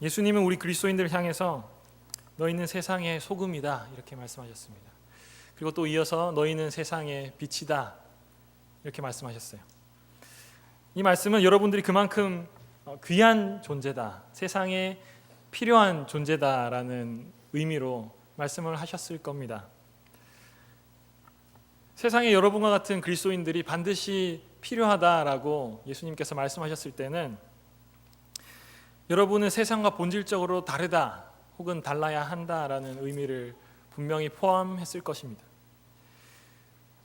예수님은 우리 그리스도인들을 향해서 너희는 세상의 소금이다 이렇게 말씀하셨습니다. 그리고 또 이어서 너희는 세상의 빛이다 이렇게 말씀하셨어요. 이 말씀은 여러분들이 그만큼 귀한 존재다, 세상에 필요한 존재다라는 의미로 말씀을 하셨을 겁니다. 세상에 여러분과 같은 그리스도인들이 반드시 필요하다라고 예수님께서 말씀하셨을 때는 여러분은 세상과 본질적으로 다르다 혹은 달라야 한다라는 의미를 분명히 포함했을 것입니다.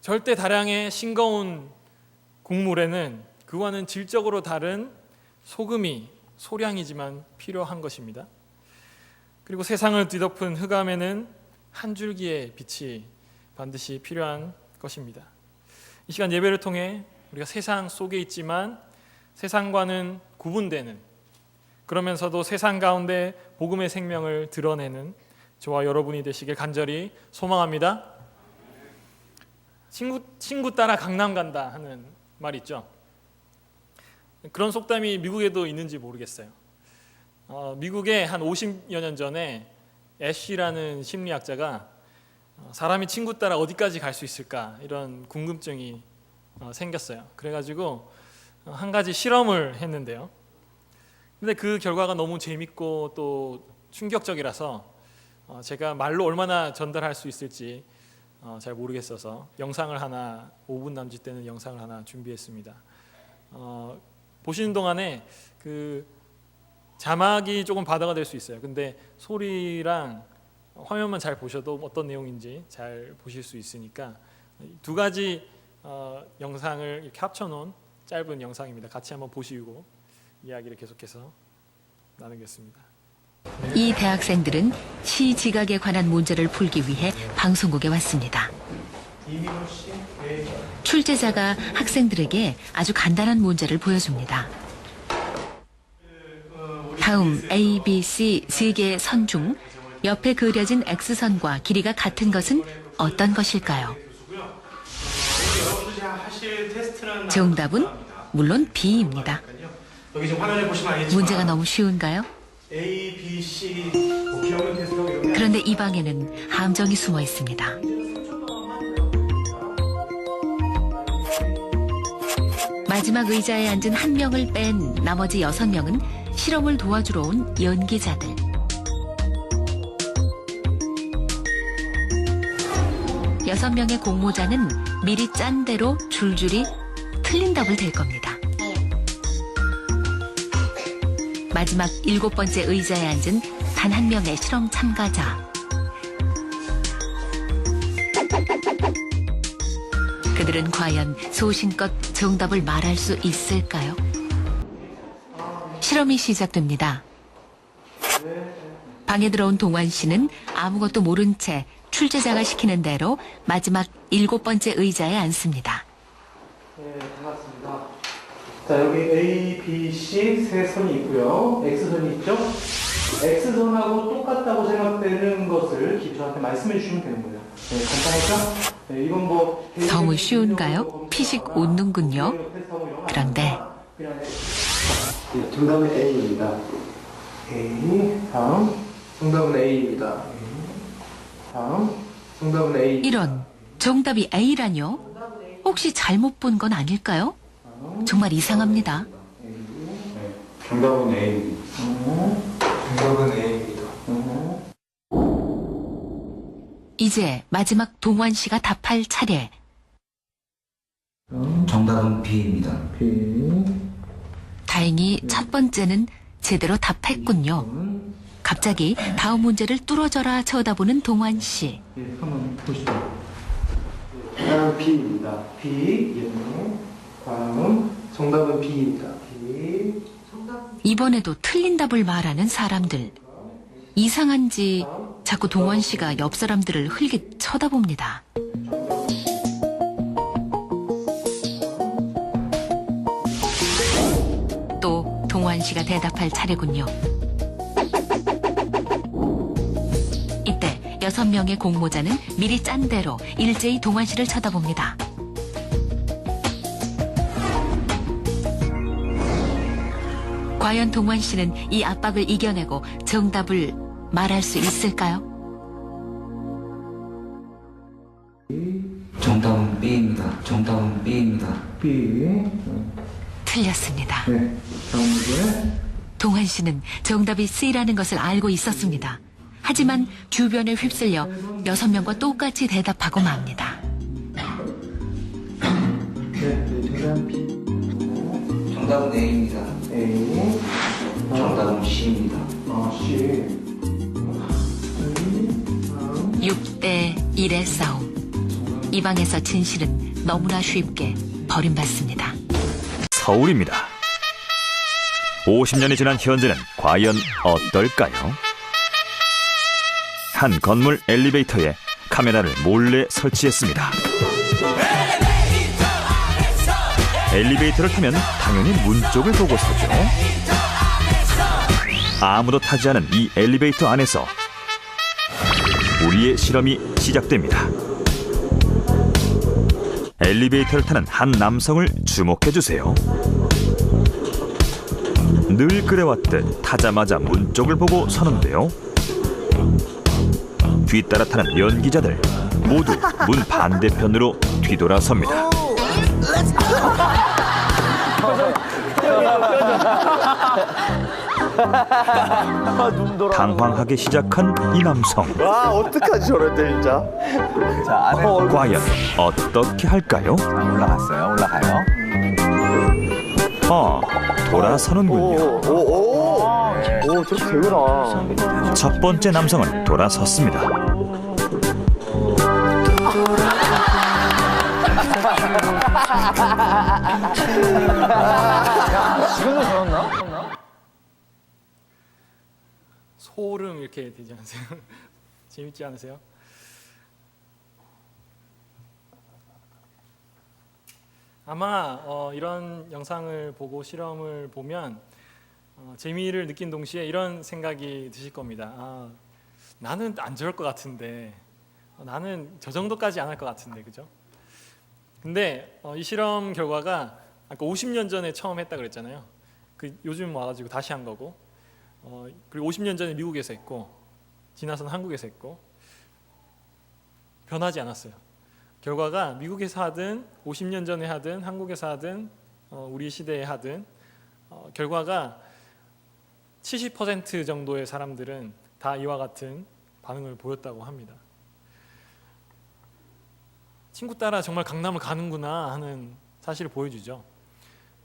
절대 다량의 싱거운 국물에는 그와는 질적으로 다른 소금이 소량이지만 필요한 것입니다. 그리고 세상을 뒤덮은 흑암에는 한 줄기의 빛이 반드시 필요한 것입니다. 이 시간 예배를 통해 우리가 세상 속에 있지만 세상과는 구분되는, 그러면서도 세상 가운데 복음의 생명을 드러내는 저와 여러분이 되시길 간절히 소망합니다. 친구 따라 강남 간다 하는 말 있죠. 그런 속담이 미국에도 있는지 모르겠어요. 미국에 한 50여 년 전에 애쉬라는 심리학자가 사람이 친구 따라 어디까지 갈 수 있을까 이런 궁금증이 생겼어요. 그래가지고 한 가지 실험을 했는데요. 근데 그 결과가 너무 재밌고 또 충격적이라서 제가 말로 얼마나 전달할 수 있을지 잘 모르겠어서 영상을 하나, 5분 남짓 되는 영상을 하나 준비했습니다. 보시는 동안에 그 자막이 조금 바다가 될 수 있어요. 근데 소리랑 화면만 잘 보셔도 어떤 내용인지 잘 보실 수 있으니까 두 가지 영상을 이렇게 합쳐놓은 짧은 영상입니다. 같이 한번 보시고 이야기를 계속해서 나누겠습니다. 이 대학생들은 시지각에 관한 문제를 풀기 위해 방송국에 왔습니다. 출제자가 학생들에게 아주 간단한 문제를 보여줍니다. 다음 A, B, C 세 개의 선 중 옆에 그려진 X선과 길이가 같은 것은 어떤 것일까요? 정답은 물론 B입니다. 여기 지금 화면에 보시면 알겠지만 문제가 너무 쉬운가요? A, B, C 기억력 테스트하고 이런 게 그런데 이 방에는 함정이 숨어 있습니다. 마지막 의자에 앉은 한 명을 뺀 나머지 6명은 실험을 도와주러 온 연기자들. 여섯 명의 공모자는 미리 짠 대로 줄줄이 틀린 답을 댈 겁니다. 마지막 7번째 의자에 앉은 단 한 명의 실험 참가자. 그들은 과연 소신껏 정답을 말할 수 있을까요? 실험이 시작됩니다. 방에 들어온 동환 씨는 아무것도 모른 채 출제자가 시키는 대로 마지막 7번째 의자에 앉습니다. 네, 반갑습니다. 자, 여기 A, B, C 세 선이 있고요. X선이 있죠? X선하고 똑같다고 생각되는 것을 저한테 말씀해 주시면 되는 거예요. 네, 간단하죠? 네, 이건 뭐 너무 쉬운가요? 피식 웃는군요. 그런데 네, 정답은 A입니다. A, 다음. 정답은 A입니다. 다음. 정답은 A. 이런 정답이 A라뇨? 혹시 잘못 본 건 아닐까요? 정말 이상합니다. 정답은 A입니다. 정답은 A입니다. 이제 마지막 동환 씨가 답할 차례. 정답은 B입니다. B. 다행히 첫 번째는 제대로 답했군요. 갑자기 다음 문제를 뚫어져라 쳐다보는 동환 씨. 예, 한번 보시죠. 정답은 B입니다. B. 예. 다음. 정답은 B입니다. B. 이번에도 틀린 답을 말하는 사람들. 이상한지 자꾸 동환 씨가 옆 사람들을 흘깃 쳐다봅니다. 또 동환 씨가 대답할 차례군요. 이때 6명의 공모자는 미리 짠 대로 일제히 동환 씨를 쳐다봅니다. 과연 동원 씨는 이 압박을 이겨내고 정답을 말할 수 있을까요? 정답은 B입니다. 정답은 B입니다. B. 틀렸습니다. 네. 다음 문제. 동환 씨는 정답이 C라는 것을 알고 있었습니다. 하지만 주변에 휩쓸려 6명과 똑같이 대답하고 맙니다. 네. 정답 B. 정답은 A입니다. A. 정답은 C입니다. C. 6대 1의 싸움. 이 방에서 진실은 너무나 쉽게 버림받습니다. 서울입니다. 50년이 지난 현재는 과연 어떨까요? 한 건물 엘리베이터에 카메라를 몰래 설치했습니다. 엘리베이터를 타면 당연히 문 쪽을 보고 서죠. 아무도 타지 않은 이 엘리베이터 안에서 우리의 실험이 시작됩니다. 엘리베이터를 타는 한 남성을 주목해주세요. 늘 그래왔듯 타자마자 문 쪽을 보고 서는데요. 뒤따라 타는 연기자들 모두 문 반대편으로 뒤돌아섭니다. 당황하기 시작한 이 남성. 와 어떡하지 저런데 진짜. 자 안에 과연 어떻게 할까요? 올라갔어요. 올라가요. 돌아서는군요. 오오오 저렇게 되구나. 첫 번째 남성은 돌아섰습니다. 지금도 저랬나? 소름 이렇게 되지 않으세요? 재밌지 않으세요? 아마 이런 영상을 보고 실험을 보면 재미를 느낀 동시에 이런 생각이 드실 겁니다. 나는 안 저럴 것 같은데, 나는 저 정도까지 안 할 것 같은데, 그죠? 근데 이 실험 결과가 아까 50년 전에 처음 했다 그랬잖아요. 요즘 와가지고 다시 한 거고, 그리고 50년 전에 미국에서 했고, 지나서는 한국에서 했고, 변하지 않았어요. 결과가 미국에서 하든 50년 전에 하든 한국에서 하든 우리 시대에 하든 결과가 70% 정도의 사람들은 다 이와 같은 반응을 보였다고 합니다. 친구 따라 정말 강남을 가는구나 하는 사실을 보여주죠.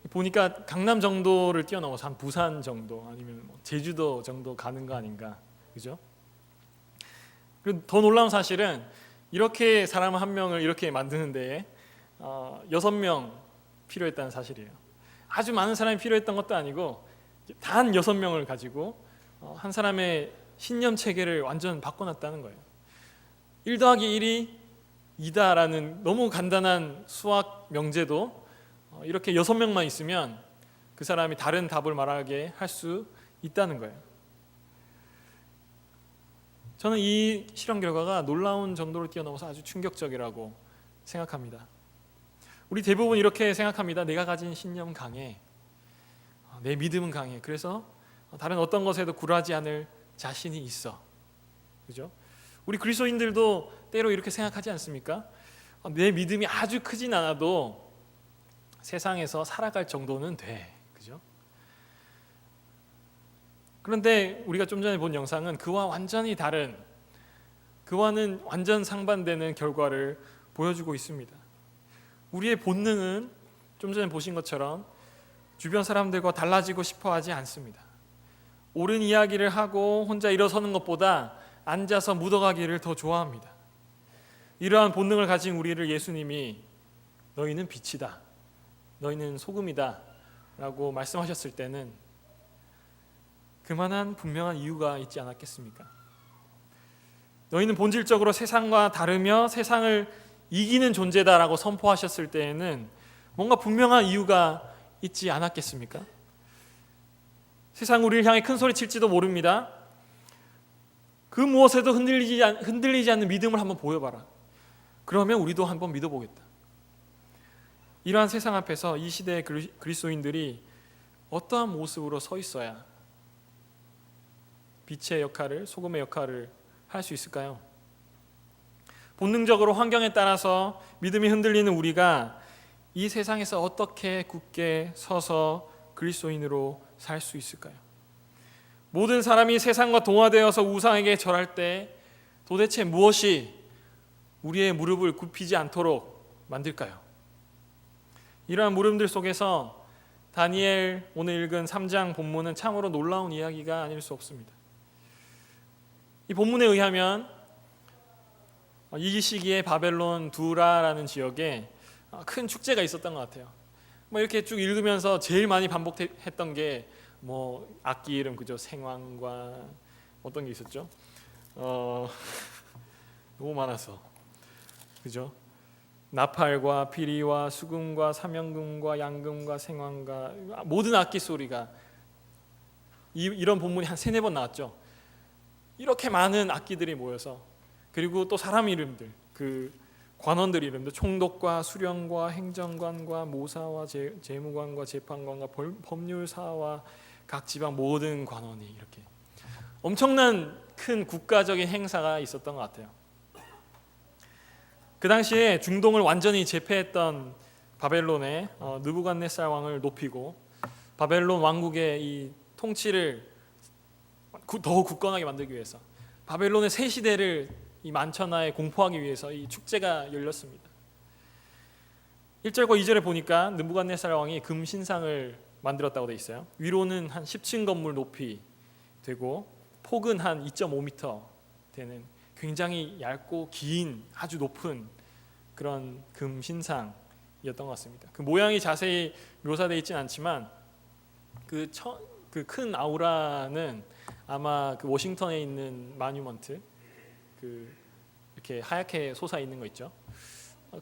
보니까 강남 정도를 뛰어넘어서 한 부산 정도 아니면 제주도 정도 가는 거 아닌가, 그죠? 그리고 더 놀라운 사실은 이렇게 사람 한 명을 이렇게 만드는 데에 6명 필요했다는 사실이에요. 아주 많은 사람이 필요했던 것도 아니고 단 6명을 가지고 한 사람의 신념 체계를 완전 바꿔놨다는 거예요. 1 더하기 1이 2다라는 너무 간단한 수학 명제도 이렇게 6명만 있으면 그 사람이 다른 답을 말하게 할 수 있다는 거예요. 저는 이 실험 결과가 놀라운 정도를 뛰어넘어서 아주 충격적이라고 생각합니다. 우리 대부분 이렇게 생각합니다. 내가 가진 신념 강해, 내 믿음은 강해. 그래서 다른 어떤 것에도 굴하지 않을 자신이 있어, 그죠? 우리 그리스도인들도 때로 이렇게 생각하지 않습니까? 내 믿음이 아주 크진 않아도 세상에서 살아갈 정도는 돼, 그죠? 그런데 우리가 좀 전에 본 영상은 그와 완전히 다른, 그와는 완전 상반되는 결과를 보여주고 있습니다. 우리의 본능은 좀 전에 보신 것처럼 주변 사람들과 달라지고 싶어 하지 않습니다. 옳은 이야기를 하고 혼자 일어서는 것보다 앉아서 묻어가기를 더 좋아합니다. 이러한 본능을 가진 우리를 예수님이 너희는 빛이다, 너희는 소금이다 라고 말씀하셨을 때는 그만한 분명한 이유가 있지 않았겠습니까? 너희는 본질적으로 세상과 다르며 세상을 이기는 존재다라고 선포하셨을 때에는 뭔가 분명한 이유가 있지 않았겠습니까? 세상 우리를 향해 큰 소리 칠지도 모릅니다. 그 무엇에도 흔들리지 않는 믿음을 한번 보여봐라. 그러면 우리도 한번 믿어보겠다. 이러한 세상 앞에서 이 시대의 그리스도인들이 어떠한 모습으로 서 있어야 빛의 역할을, 소금의 역할을 할 수 있을까요? 본능적으로 환경에 따라서 믿음이 흔들리는 우리가 이 세상에서 어떻게 굳게 서서 그리스도인으로 살 수 있을까요? 모든 사람이 세상과 동화되어서 우상에게 절할 때 도대체 무엇이 우리의 무릎을 굽히지 않도록 만들까요? 이러한 물음들 속에서 다니엘 오늘 읽은 3장 본문은 참으로 놀라운 이야기가 아닐 수 없습니다. 이 본문에 의하면 이 시기에 바벨론 두라라는 지역에 큰 축제가 있었던 것 같아요. 이렇게 쭉 읽으면서 제일 많이 반복했던 게 악기 이름 그죠? 생황과 어떤 게 있었죠? 너무 많아서 그죠? 나팔과 피리와 수금과 사명금과 양금과 생황과 모든 악기 소리가 이런 본문이 한 3-4번 나왔죠. 이렇게 많은 악기들이 모여서 그리고 또 사람 이름들 그 관원들 이름들 총독과 수령과 행정관과 모사와 재무관과 재판관과 법률사와 각 지방 모든 관원이 이렇게 엄청난 큰 국가적인 행사가 있었던 것 같아요. 그 당시에 중동을 완전히 제패했던 바벨론의 느부갓네살 왕을 높이고 바벨론 왕국의 이 통치를 더 굳건하게 만들기 위해서 바벨론의 새 시대를 이 만천하에 공포하기 위해서 이 축제가 열렸습니다. 1절과 2절에 보니까 느부갓네살 왕이 금신상을 만들었다고 돼 있어요. 위로는 한 10층 건물 높이 되고 폭은 한 2.5m 되는 굉장히 얇고 긴 아주 높은 그런 금신상이었던 것 같습니다. 그 모양이 자세히 묘사되어 있지는 않지만 그 큰 아우라는 아마 그 워싱턴에 있는 마뉴먼트 이렇게 하얗게 솟아 있는 거 있죠.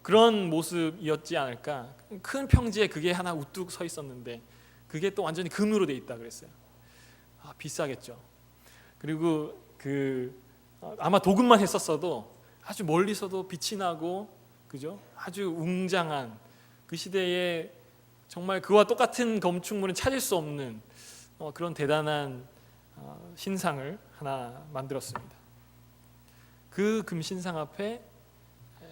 그런 모습이었지 않을까. 큰 평지에 그게 하나 우뚝 서 있었는데 그게 또 완전히 금으로 돼 있다 그랬어요. 비싸겠죠. 그리고 아마 도금만 했었어도 아주 멀리서도 빛이 나고 그죠? 아주 웅장한 그 시대에 정말 그와 똑같은 건축물은 찾을 수 없는 그런 대단한 신상을 하나 만들었습니다. 그 금신상 앞에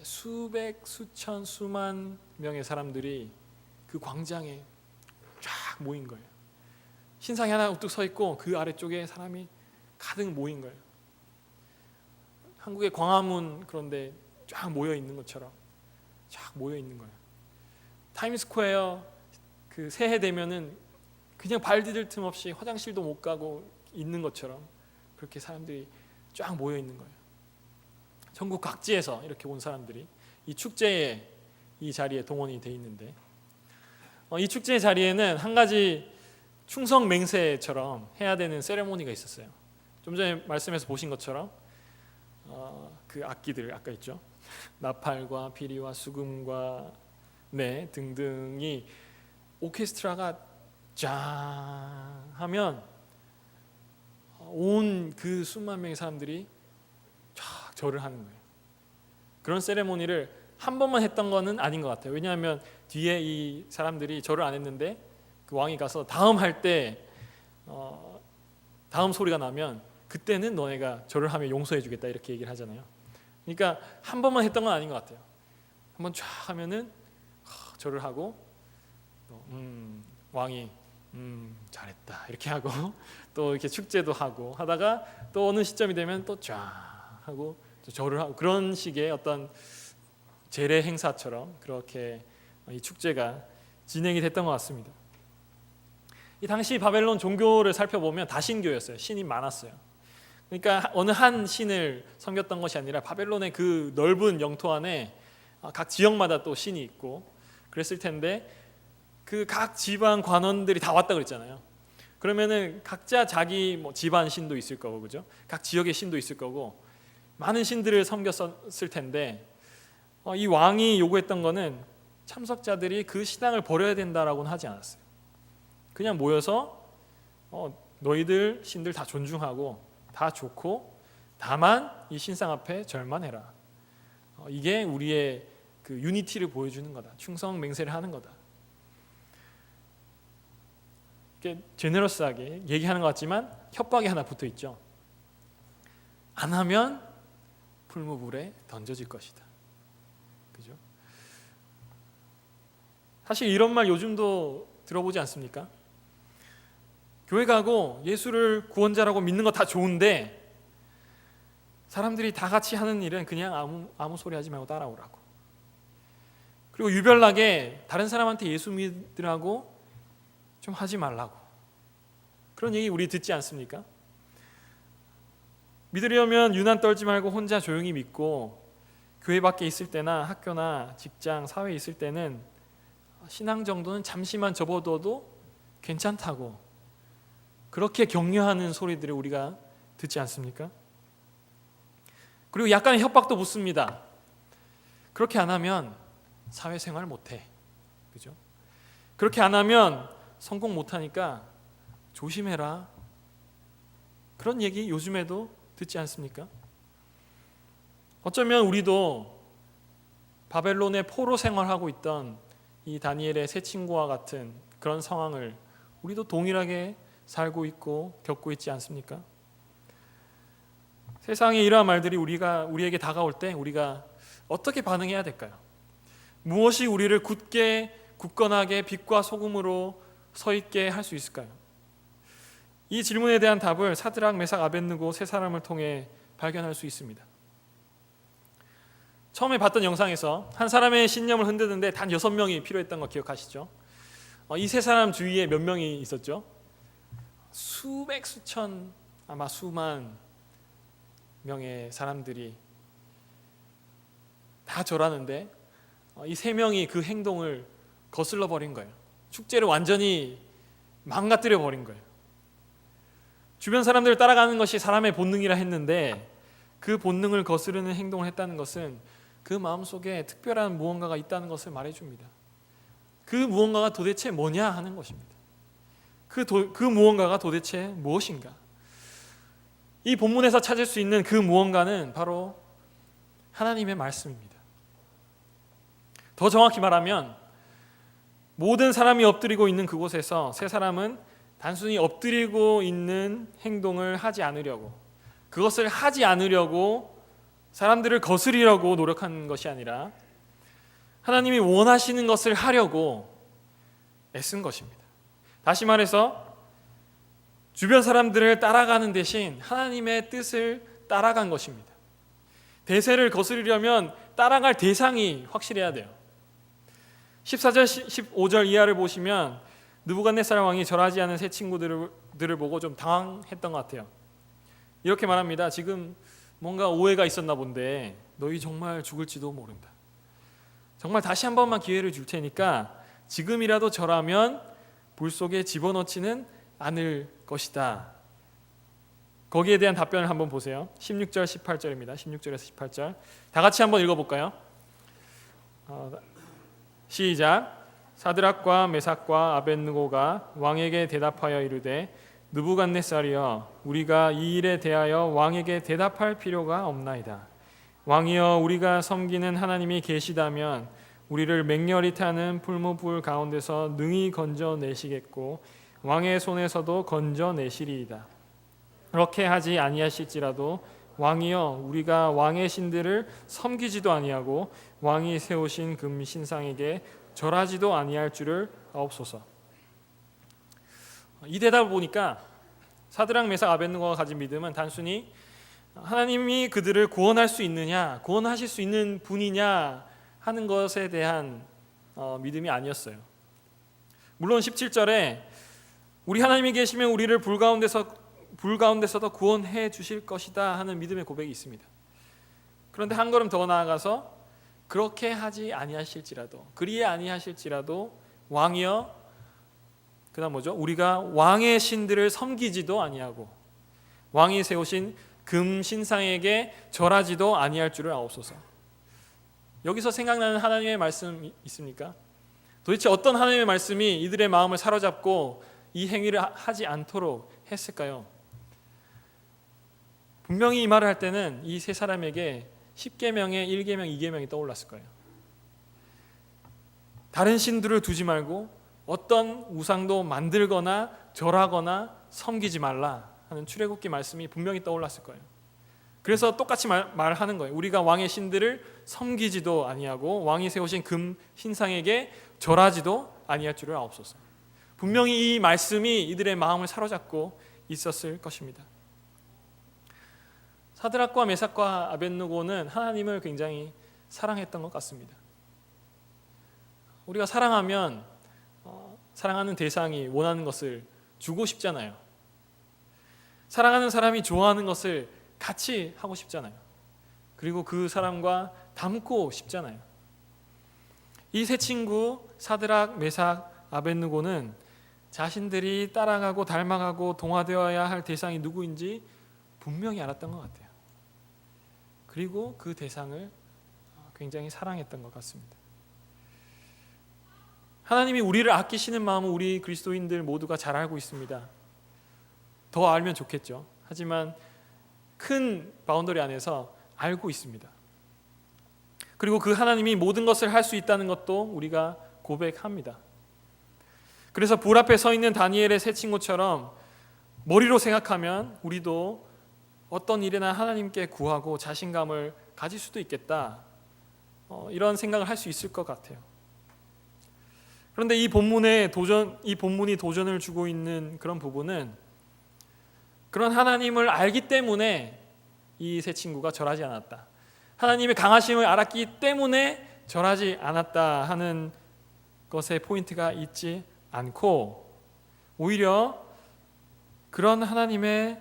수백, 수천, 수만 명의 사람들이 그 광장에 쫙 모인 거예요. 신상이 하나 우뚝 서 있고 그 아래쪽에 사람이 가득 모인 거예요. 한국의 광화문 그런데 쫙 모여 있는 것처럼 쫙 모여 있는 거예요. 타임스퀘어 그 새해 되면은 그냥 발 디딜 틈 없이 화장실도 못 가고 있는 것처럼 그렇게 사람들이 쫙 모여 있는 거예요. 전국 각지에서 이렇게 온 사람들이 이 축제에 이 자리에 동원이 돼 있는데 이 축제의 자리에는 한 가지 충성 맹세처럼 해야 되는 세레모니가 있었어요. 좀 전에 말씀해서 보신 것처럼 그 악기들 아까 있죠. 나팔과 피리와 수금과 등등이 오케스트라가 짠 하면 온 그 수만 명의 사람들이 쫙 절을 하는 거예요. 그런 세레모니를 한 번만 했던 거는 아닌 것 같아요. 왜냐하면 뒤에 이 사람들이 절을 안 했는데 그 왕이 가서 다음 할 때 다음 소리가 나면 그때는 너네가 절을 하면 용서해 주겠다 이렇게 얘기를 하잖아요. 그러니까 한 번만 했던 건 아닌 것 같아요. 한 번 쫙 하면은 절을 하고 왕이 잘했다 이렇게 하고 또 이렇게 축제도 하고 하다가 또 어느 시점이 되면 또 쫙 하고 또 절을 하고 그런 식의 어떤 제례 행사처럼 그렇게 이 축제가 진행이 됐던 것 같습니다. 이 당시 바벨론 종교를 살펴보면 다신교였어요. 신이 많았어요. 그러니까 어느 한 신을 섬겼던 것이 아니라 바벨론의 그 넓은 영토 안에 각 지역마다 또 신이 있고 그랬을 텐데 그 각 지방 관원들이 다 왔다 그랬잖아요. 그러면은 각자 자기 집안 신도 있을 거고 그죠? 각 지역의 신도 있을 거고 많은 신들을 섬겼을 텐데 이 왕이 요구했던 거는 참석자들이 그 신앙을 버려야 된다라고는 하지 않았어요. 그냥 모여서 너희들 신들 다 존중하고 다 좋고 다만 이 신상 앞에 절만 해라. 이게 우리의 그 유니티를 보여주는 거다. 충성 맹세를 하는 거다. 이렇게 제너러스하게 얘기하는 것 같지만 협박이 하나 붙어 있죠. 안 하면 풀무불에 던져질 것이다. 그죠? 사실 이런 말 요즘도 들어보지 않습니까? 교회 가고 예수를 구원자라고 믿는 거 다 좋은데 사람들이 다 같이 하는 일은 그냥 아무 소리 하지 말고 따라오라고. 그리고 유별나게 다른 사람한테 예수 믿으라고 좀 하지 말라고. 그런 얘기 우리 듣지 않습니까? 믿으려면 유난 떨지 말고 혼자 조용히 믿고 교회 밖에 있을 때나 학교나 직장, 사회에 있을 때는 신앙 정도는 잠시만 접어둬도 괜찮다고 그렇게 격려하는 소리들을 우리가 듣지 않습니까? 그리고 약간의 협박도 붙습니다. 그렇게 안 하면 사회생활 못해. 그죠? 그렇게 안 하면 성공 못하니까 조심해라. 그런 얘기 요즘에도 듣지 않습니까? 어쩌면 우리도 바벨론의 포로 생활하고 있던 이 다니엘의 세 친구와 같은 그런 상황을 우리도 동일하게 살고 있고 겪고 있지 않습니까? 세상에 이러한 말들이 우리에게 다가올 때 우리가 어떻게 반응해야 될까요? 무엇이 우리를 굳건하게 빛과 소금으로 서 있게 할 수 있을까요? 이 질문에 대한 답을 사드락, 메삭, 아벳느고 세 사람을 통해 발견할 수 있습니다. 처음에 봤던 영상에서 한 사람의 신념을 흔드는데 단 6명이 필요했던 거 기억하시죠? 이 세 사람 주위에 몇 명이 있었죠? 수백, 수천, 아마 수만 명의 사람들이 다 절하는데 이 세 명이 그 행동을 거슬러 버린 거예요. 축제를 완전히 망가뜨려 버린 거예요. 주변 사람들을 따라가는 것이 사람의 본능이라 했는데 그 본능을 거스르는 행동을 했다는 것은 그 마음속에 특별한 무언가가 있다는 것을 말해줍니다. 그 무언가가 도대체 뭐냐 하는 것입니다. 그 무언가가 도대체 무엇인가? 이 본문에서 찾을 수 있는 그 무언가는 바로 하나님의 말씀입니다. 더 정확히 말하면 모든 사람이 엎드리고 있는 그곳에서 세 사람은 단순히 엎드리고 있는 행동을 하지 않으려고, 그것을 하지 않으려고 사람들을 거스리려고 노력한 것이 아니라 하나님이 원하시는 것을 하려고 애쓴 것입니다. 다시 말해서 주변 사람들을 따라가는 대신 하나님의 뜻을 따라간 것입니다. 대세를 거스르려면 따라갈 대상이 확실해야 돼요. 14절, 15절 이하를 보시면 느부갓네살 왕이 절하지 않은 세 친구들을 보고 좀 당황했던 것 같아요. 이렇게 말합니다. 지금 뭔가 오해가 있었나 본데 너희 정말 죽을지도 모른다. 정말 다시 한 번만 기회를 줄 테니까 지금이라도 절하면 불 속에 집어넣지는 않을 것이다. 거기에 대한 답변을 한번 보세요. 16절, 18절입니다. 16절에서 18절 다 같이 한번 읽어볼까요? 시작. 사드락과 메삭과 아벳느고가 왕에게 대답하여 이르되 느부갓네살이여 우리가 이 일에 대하여 왕에게 대답할 필요가 없나이다. 왕이여 우리가 섬기는 하나님이 계시다면 우리를 맹렬히 타는 풀무불 가운데서 능히 건져내시겠고 왕의 손에서도 건져내시리이다. 그렇게 하지 아니하실지라도 왕이여 우리가 왕의 신들을 섬기지도 아니하고 왕이 세우신 금 신상에게 절하지도 아니할 줄을 아옵소서. 이 대답을 보니까 사드락, 메삭, 아벳느고가 가진 믿음은 단순히 하나님이 그들을 구원할 수 있느냐, 구원하실 수 있는 분이냐 하는 것에 대한 믿음이 아니었어요. 물론 17절에 우리 하나님이 계시면 우리를 불 가운데서도 구원해 주실 것이다 하는 믿음의 고백이 있습니다. 그런데 한 걸음 더 나아가서 그렇게 하지 아니하실지라도, 그리에 아니하실지라도 왕이여, 그다음 뭐죠? 우리가 왕의 신들을 섬기지도 아니하고 왕이 세우신 금 신상에게 절하지도 아니할 줄을 아옵소서. 여기서 생각나는 하나님의 말씀 있습니까? 도대체 어떤 하나님의 말씀이 이들의 마음을 사로잡고 이 행위를 하지 않도록 했을까요? 분명히 이 말을 할 때는 이 세 사람에게 10계명의 1계명, 2계명이 떠올랐을 거예요. 다른 신들을 두지 말고 어떤 우상도 만들거나 절하거나 섬기지 말라 하는 출애굽기 말씀이 분명히 떠올랐을 거예요. 그래서 똑같이 말하는 거예요. 우리가 왕의 신들을 섬기지도 아니하고 왕이 세우신 금 신상에게 절하지도 아니할 줄을 아옵소서. 분명히 이 말씀이 이들의 마음을 사로잡고 있었을 것입니다. 사드락과 메삭과 아벳느고는 하나님을 굉장히 사랑했던 것 같습니다. 우리가 사랑하면 사랑하는 대상이 원하는 것을 주고 싶잖아요. 사랑하는 사람이 좋아하는 것을 같이 하고 싶잖아요. 그리고 그 사람과 닮고 싶잖아요. 이 세 친구 사드락, 메삭, 아벳느고는 자신들이 따라가고 닮아가고 동화되어야 할 대상이 누구인지 분명히 알았던 것 같아요. 그리고 그 대상을 굉장히 사랑했던 것 같습니다. 하나님이 우리를 아끼시는 마음은 우리 그리스도인들 모두가 잘 알고 있습니다. 더 알면 좋겠죠. 하지만 큰 바운더리 안에서 알고 있습니다. 그리고 그 하나님이 모든 것을 할 수 있다는 것도 우리가 고백합니다. 그래서 불 앞에 서 있는 다니엘의 세 친구처럼 머리로 생각하면 우리도 어떤 일이나 하나님께 구하고 자신감을 가질 수도 있겠다. 이런 생각을 할 수 있을 것 같아요. 그런데 이 본문이 도전을 주고 있는 그런 부분은 그런 하나님을 알기 때문에 이 세 친구가 절하지 않았다. 하나님의 강하심을 알았기 때문에 절하지 않았다 하는 것에 포인트가 있지 않고 오히려 그런 하나님의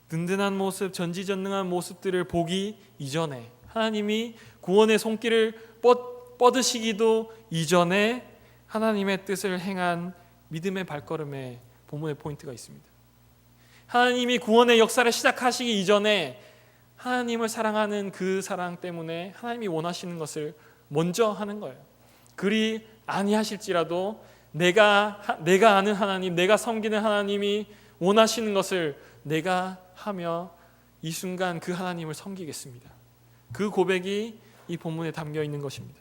든든한 모습, 전지전능한 모습들을 보기 이전에 하나님이 구원의 손길을 뻗으시기도 이전에 하나님의 뜻을 행한 믿음의 발걸음에 본문의 포인트가 있습니다. 하나님이 구원의 역사를 시작하시기 이전에 하나님을 사랑하는 그 사랑 때문에 하나님이 원하시는 것을 먼저 하는 거예요. 그리 아니하실지라도 내가 아는 하나님, 내가 섬기는 하나님이 원하시는 것을 내가 하며 이 순간 그 하나님을 섬기겠습니다. 그 고백이 이 본문에 담겨 있는 것입니다.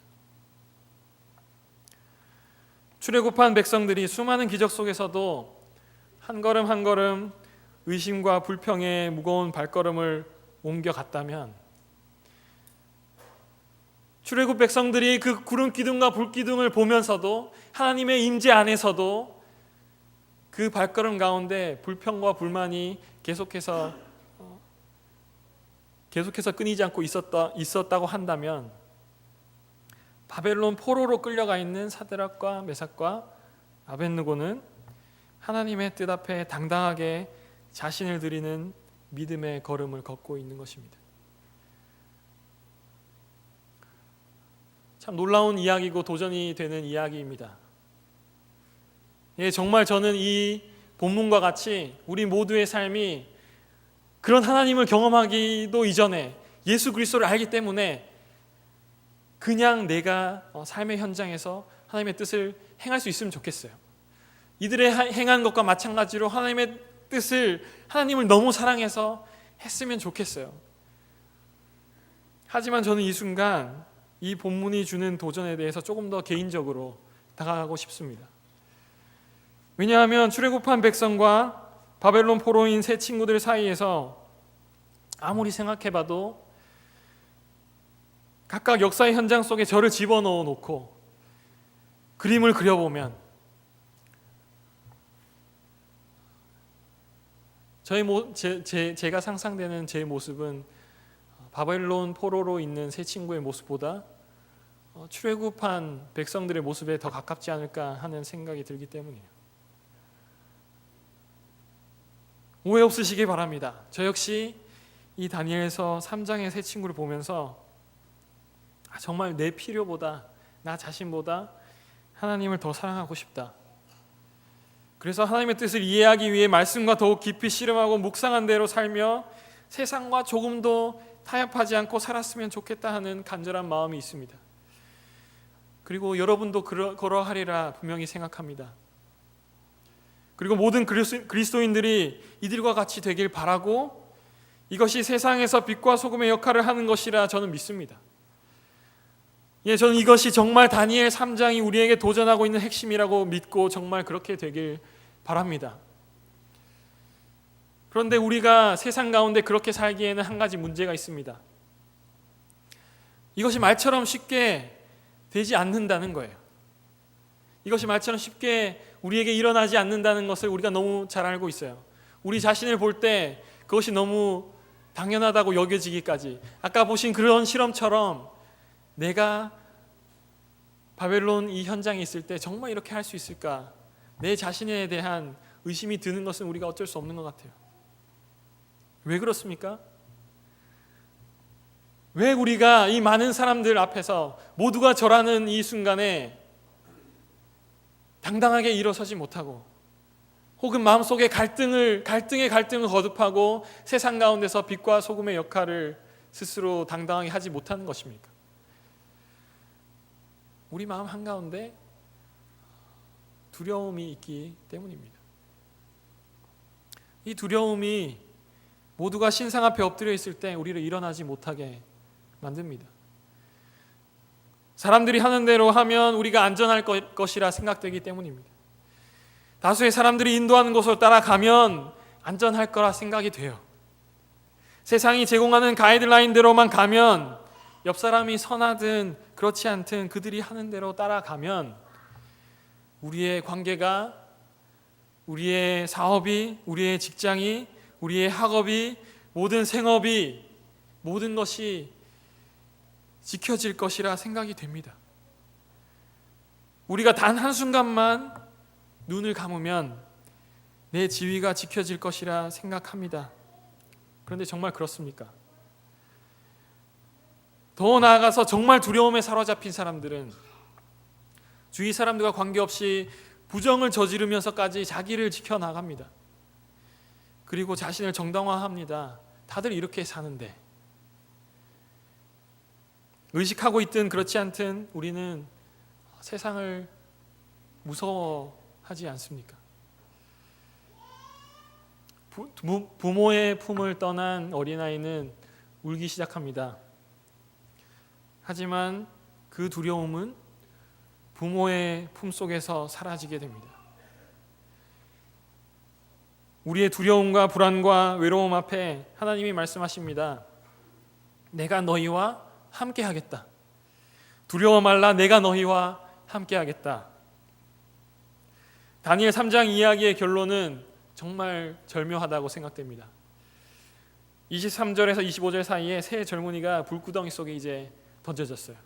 출애굽한 백성들이 수많은 기적 속에서도 한 걸음 한 걸음 의심과 불평의 무거운 발걸음을 옮겨갔다면 출애굽 백성들이 그 구름 기둥과 불 기둥을 보면서도 하나님의 임재 안에서도 그 발걸음 가운데 불평과 불만이 계속해서 끊이지 않고 있었다고 한다면 바벨론 포로로 끌려가 있는 사드락과 메삭과 아벳느고는 하나님의 뜻 앞에 당당하게 자신을 드리는 믿음의 걸음을 걷고 있는 것입니다. 참 놀라운 이야기고 도전이 되는 이야기입니다. 정말 저는 이 본문과 같이 우리 모두의 삶이 그런 하나님을 경험하기도 이전에 예수 그리스도를 알기 때문에 그냥 내가 삶의 현장에서 하나님의 뜻을 행할 수 있으면 좋겠어요. 이들의 행한 것과 마찬가지로 하나님의 뜻을, 하나님을 너무 사랑해서 했으면 좋겠어요. 하지만 저는 이 순간 이 본문이 주는 도전에 대해서 조금 더 개인적으로 다가가고 싶습니다. 왜냐하면 출애굽한 백성과 바벨론 포로인 세 친구들 사이에서 아무리 생각해봐도 각각 역사의 현장 속에 저를 집어넣어 놓고 그림을 그려보면 제가 상상되는 제 모습은 바벨론 포로로 있는 세 친구의 모습보다 출애굽한 백성들의 모습에 더 가깝지 않을까 하는 생각이 들기 때문이에요. 오해 없으시기 바랍니다. 저 역시 이 다니엘서 3장의 세 친구를 보면서 정말 내 필요보다, 나 자신보다 하나님을 더 사랑하고 싶다. 그래서 하나님의 뜻을 이해하기 위해 말씀과 더욱 깊이 씨름하고 묵상한 대로 살며 세상과 조금도 타협하지 않고 살았으면 좋겠다 하는 간절한 마음이 있습니다. 그리고 여러분도 그러하리라 분명히 생각합니다. 그리고 모든 그리스도인들이 이들과 같이 되길 바라고 이것이 세상에서 빛과 소금의 역할을 하는 것이라 저는 믿습니다. 저는 이것이 정말 다니엘 3장이 우리에게 도전하고 있는 핵심이라고 믿고 정말 그렇게 되길 바랍니다. 그런데 우리가 세상 가운데 그렇게 살기에는 한 가지 문제가 있습니다. 이것이 말처럼 쉽게 되지 않는다는 거예요. 이것이 말처럼 쉽게 우리에게 일어나지 않는다는 것을 우리가 너무 잘 알고 있어요. 우리 자신을 볼 때 그것이 너무 당연하다고 여겨지기까지, 아까 보신 그런 실험처럼 내가 바벨론 이 현장에 있을 때 정말 이렇게 할 수 있을까? 내 자신에 대한 의심이 드는 것은 우리가 어쩔 수 없는 것 같아요. 왜 그렇습니까? 왜 우리가 이 많은 사람들 앞에서 모두가 저라는 이 순간에 당당하게 일어서지 못하고, 혹은 마음속에 갈등의 갈등을 거듭하고 세상 가운데서 빛과 소금의 역할을 스스로 당당하게 하지 못하는 것입니까? 우리 마음 한가운데 두려움이 있기 때문입니다. 이 두려움이 모두가 신상 앞에 엎드려 있을 때 우리를 일어나지 못하게 만듭니다. 사람들이 하는 대로 하면 우리가 안전할 것이라 생각되기 때문입니다. 다수의 사람들이 인도하는 곳으로 따라가면 안전할 거라 생각이 돼요. 세상이 제공하는 가이드라인대로만 가면, 옆 사람이 선하든 그렇지 않든 그들이 하는 대로 따라가면 우리의 관계가, 우리의 사업이, 우리의 직장이, 우리의 학업이, 모든 생업이, 모든 것이 지켜질 것이라 생각이 됩니다. 우리가 단 한순간만 눈을 감으면 내 지위가 지켜질 것이라 생각합니다. 그런데 정말 그렇습니까? 더 나아가서 정말 두려움에 사로잡힌 사람들은 주위 사람들과 관계없이 부정을 저지르면서까지 자기를 지켜나갑니다. 그리고 자신을 정당화합니다. 다들 이렇게 사는데. 의식하고 있든 그렇지 않든 우리는 세상을 무서워하지 않습니까? 부모의 품을 떠난 어린아이는 울기 시작합니다. 하지만 그 두려움은 부모의 품속에서 사라지게 됩니다. 우리의 두려움과 불안과 외로움 앞에 하나님이 말씀하십니다. 내가 너희와 함께 하겠다. 두려워 말라, 내가 너희와 함께 하겠다. 다니엘 3장 이야기의 결론은 정말 절묘하다고 생각됩니다. 23절에서 25절 사이에 세 젊은이가 불구덩이 속에 이제 던져졌어요.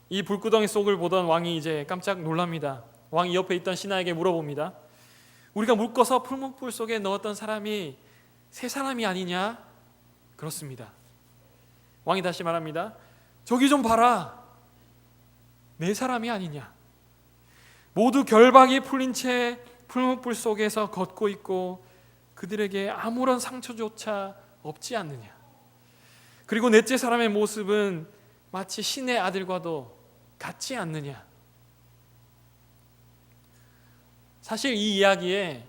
이 불구덩이 속을 보던 왕이 이제 깜짝 놀랍니다. 왕이 옆에 있던 신하에게 물어봅니다. 우리가 묶어서 풀무불 속에 넣었던 사람이 세 사람이 아니냐? 그렇습니다. 왕이 다시 말합니다. 저기 좀 봐라. 네 사람이 아니냐? 모두 결박이 풀린 채 풀무불 속에서 걷고 있고 그들에게 아무런 상처조차 없지 않느냐? 그리고 넷째 사람의 모습은 마치 신의 아들과도 같지 않느냐? 사실 이 이야기에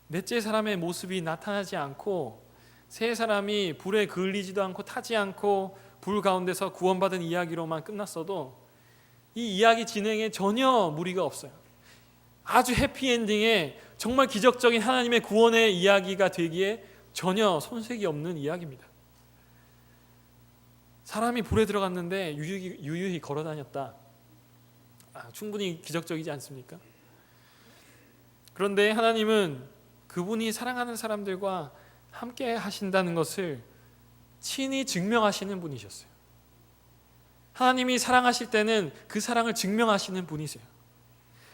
넷째 사람의 모습이 나타나지 않고 세 사람이 불에 그을리지도 않고 타지 않고 불 가운데서 구원받은 이야기로만 끝났어도 이 이야기 진행에 전혀 무리가 없어요. 아주 해피엔딩에 정말 기적적인 하나님의 구원의 이야기가 되기에 전혀 손색이 없는 이야기입니다. 사람이 불에 들어갔는데 유유히 걸어 다녔다. 충분히 기적적이지 않습니까? 그런데 하나님은 그분이 사랑하는 사람들과 함께 하신다는 것을 친히 증명하시는 분이셨어요. 하나님이 사랑하실 때는 그 사랑을 증명하시는 분이세요.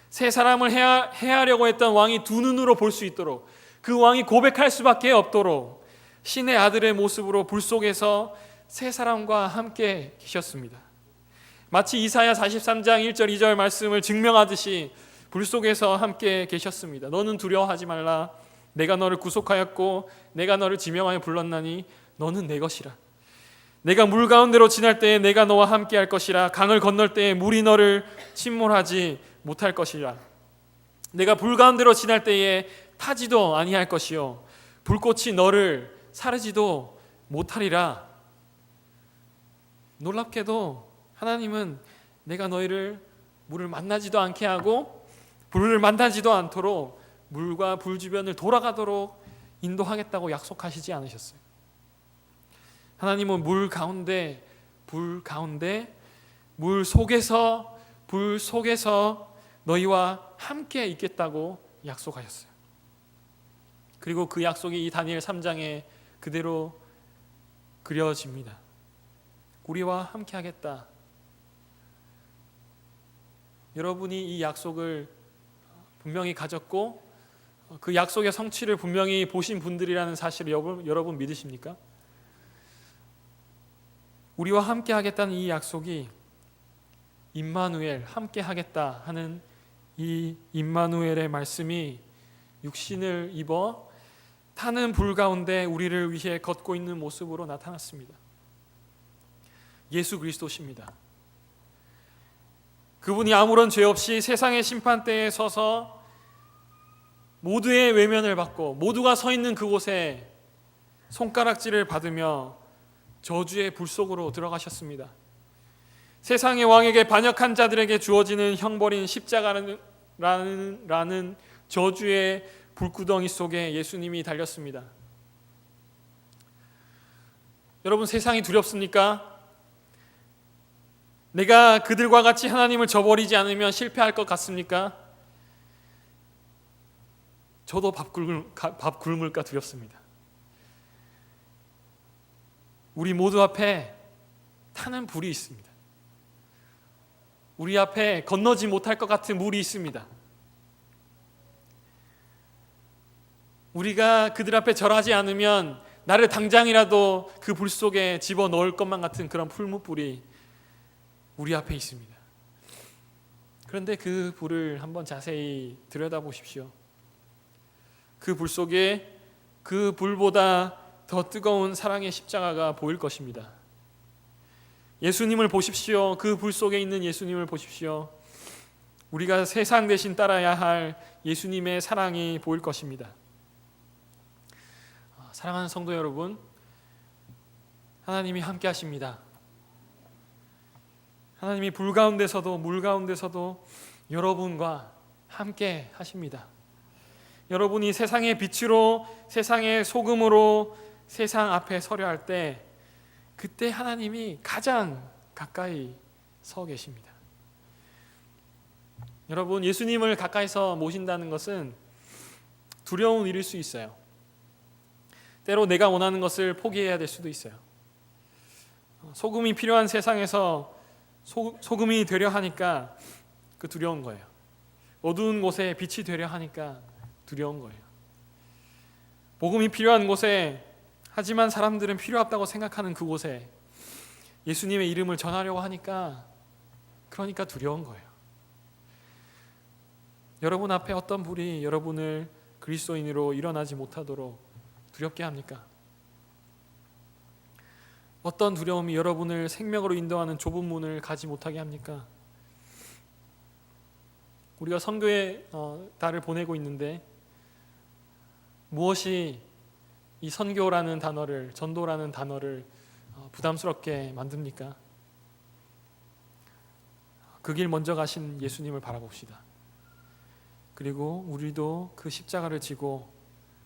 세 사람을 해하려고 했던 왕이 두 눈으로 볼 수 있도록, 그 왕이 고백할 수밖에 없도록 신의 아들의 모습으로 불 속에서 세 사람과 함께 계셨습니다. 마치 이사야 43장 1절 2절 말씀을 증명하듯이 불 속에서 함께 계셨습니다. 너는 두려워하지 말라. 내가 너를 구속하였고 내가 너를 지명하여 불렀나니 너는 내 것이라. 내가 물 가운데로 지날 때에 내가 너와 함께 할 것이라. 강을 건널 때에 물이 너를 침몰하지 못할 것이라. 내가 불 가운데로 지날 때에 타지도 아니할 것이요 불꽃이 너를 사르지도 못하리라. 놀랍게도 하나님은 내가 너희를 물을 만나지도 않게 하고 불을 만나지도 않도록 물과 불 주변을 돌아가도록 인도하겠다고 약속하시지 않으셨어요. 하나님은 물 가운데, 불 가운데, 물 속에서, 불 속에서 너희와 함께 있겠다고 약속하셨어요. 그리고 그 약속이 이 다니엘 3장에 그대로 그려집니다. 우리와 함께 하겠다. 여러분이 이 약속을 분명히 가졌고 그 약속의 성취를 분명히 보신 분들이라는 사실을 여러분 믿으십니까? 우리와 함께 하겠다는 이 약속이 임마누엘, 함께 하겠다 하는 이 임마누엘의 말씀이 육신을 입어 타는 불 가운데 우리를 위해 걷고 있는 모습으로 나타났습니다. 예수 그리스도십니다. 그분이 아무런 죄 없이 세상의 심판대에 서서 모두의 외면을 받고 모두가 서 있는 그곳에 손가락질을 받으며 저주의 불 속으로 들어가셨습니다. 세상의 왕에게 반역한 자들에게 주어지는 형벌인 십자가라는 저주의 불구덩이 속에 예수님이 달렸습니다. 여러분, 세상이 두렵습니까? 내가 그들과 같이 하나님을 저버리지 않으면 실패할 것 같습니까? 저도 밥 굶을까 두렵습니다. 우리 모두 앞에 타는 불이 있습니다. 우리 앞에 건너지 못할 것 같은 물이 있습니다. 우리가 그들 앞에 절하지 않으면 나를 당장이라도 그 불 속에 집어넣을 것만 같은 그런 풀무불이 우리 앞에 있습니다. 그런데 그 불을 한번 자세히 들여다보십시오. 그 불 속에 그 불보다 더 뜨거운 사랑의 십자가가 보일 것입니다. 예수님을 보십시오. 그 불 속에 있는 예수님을 보십시오. 우리가 세상 대신 따라야 할 예수님의 사랑이 보일 것입니다. 사랑하는 성도 여러분, 하나님이 함께 하십니다. 하나님이 불 가운데서도 물 가운데서도 여러분과 함께 하십니다. 여러분이 세상의 빛으로, 세상의 소금으로 세상 앞에 서려 할 때 그때 하나님이 가장 가까이 서 계십니다. 여러분, 예수님을 가까이서 모신다는 것은 두려운 일일 수 있어요. 때로 내가 원하는 것을 포기해야 될 수도 있어요. 소금이 필요한 세상에서 소금이 되려 하니까 그 두려운 거예요. 어두운 곳에 빛이 되려 하니까 두려운 거예요. 복음이 필요한 곳에, 하지만 사람들은 필요 없다고 생각하는 그곳에 예수님의 이름을 전하려고 하니까, 그러니까 두려운 거예요. 여러분 앞에 어떤 불이 여러분을 그리스도인으로 일어나지 못하도록 두렵게 합니까? 어떤 두려움이 여러분을 생명으로 인도하는 좁은 문을 가지 못하게 합니까? 우리가 선교의 달을 보내고 있는데 무엇이 이 선교라는 단어를, 전도라는 단어를 부담스럽게 만듭니까? 그 길 먼저 가신 예수님을 바라봅시다. 그리고 우리도 그 십자가를 지고,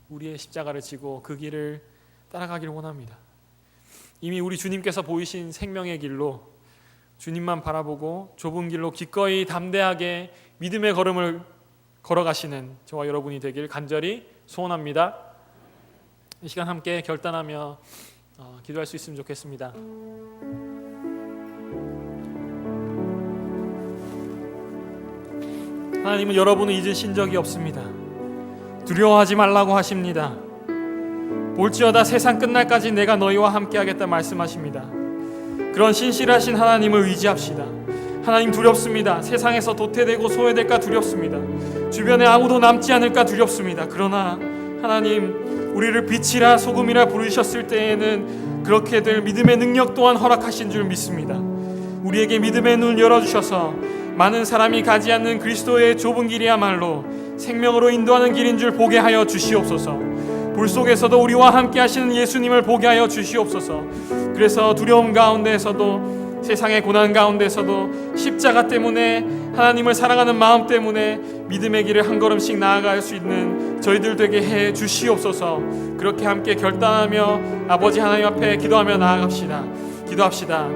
우리의 십자가를 지고 그 길을 따라가기를 원합니다. 이미 우리 주님께서 보이신 생명의 길로 주님만 바라보고 좁은 길로 기꺼이 담대하게 믿음의 걸음을 걸어가시는 저와 여러분이 되길 간절히 소원합니다. 이 시간 함께 결단하며 기도할 수 있으면 좋겠습니다. 하나님은 여러분을 잊으신 적이 없습니다. 두려워하지 말라고 하십니다. 볼지어다 세상 끝날까지 내가 너희와 함께하겠다 말씀하십니다. 그런 신실하신 하나님을 의지합시다. 하나님, 두렵습니다. 세상에서 도태되고 소외될까 두렵습니다. 주변에 아무도 남지 않을까 두렵습니다. 그러나 하나님, 우리를 빛이라 소금이라 부르셨을 때에는 그렇게 될 믿음의 능력 또한 허락하신 줄 믿습니다. 우리에게 믿음의 눈을 열어주셔서 많은 사람이 가지 않는 그리스도의 좁은 길이야말로 생명으로 인도하는 길인 줄 보게 하여 주시옵소서. 불 속에서도 우리와 함께 하시는 예수님을 보게 하여 주시옵소서. 그래서 두려움 가운데에서도 세상의 고난 가운데서도 십자가 때문에 하나님을 사랑하는 마음 때문에 믿음의 길을 한 걸음씩 나아갈 수 있는 저희들 되게 해 주시옵소서. 그렇게 함께 결단하며 아버지 하나님 앞에 기도하며 나아갑시다. 기도합시다.